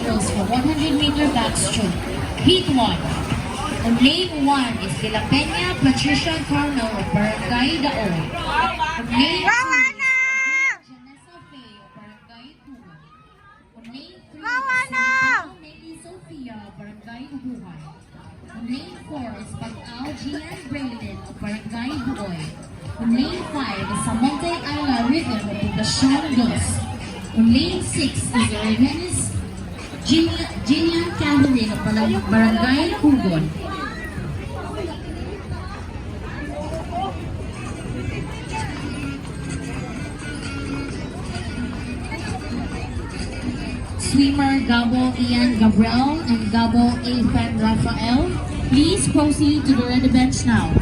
hurdles for 100-meter backstroke. Heat 1. On lane 1 is De La Peña Patricia Carno of Barangay Daon. On lane 2 is Janessa Faye of Barangay Tuwan. On lane 3 is Sanpao Nelly Sofia of Barangay Ubuhay. On lane 4 is Pag-Ao Gian Braylon of Barangay Buoy. On lane 5 is Samonte Ala Riven of Poblacion Dos. On lane 6 is Revenis Gillian Catherine of Barangay Hugon. Swimmer Gabo Ian Gabriel and Gabo Ethan Rafael, please proceed to the ready bench now.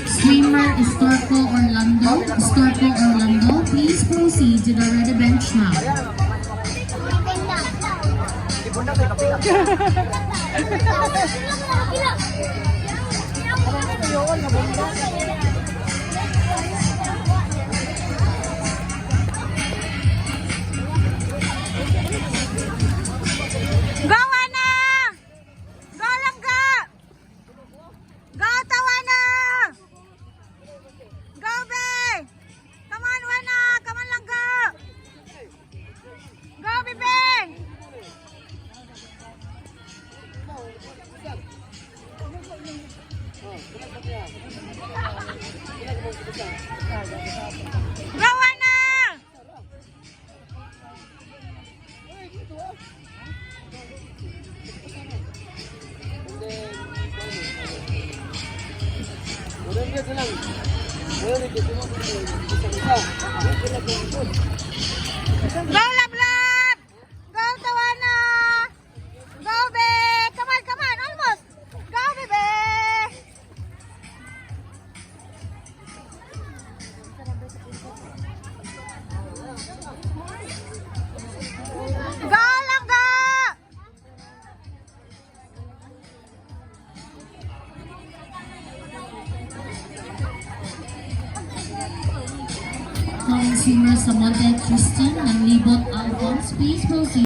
Swimmer Storko Orlando, please proceed to the ready bench now. Go Ana! Go Langga! Go Tawana! Go Be! Come on Wana! Come on Langga! Go Bibe! Go Ana! Go Lablab! Go Tawana! Go Be! Come on, almost! Go Bibe! Go Langga! Swimmer Samonte Christine and Libot Alphonse, please proceed.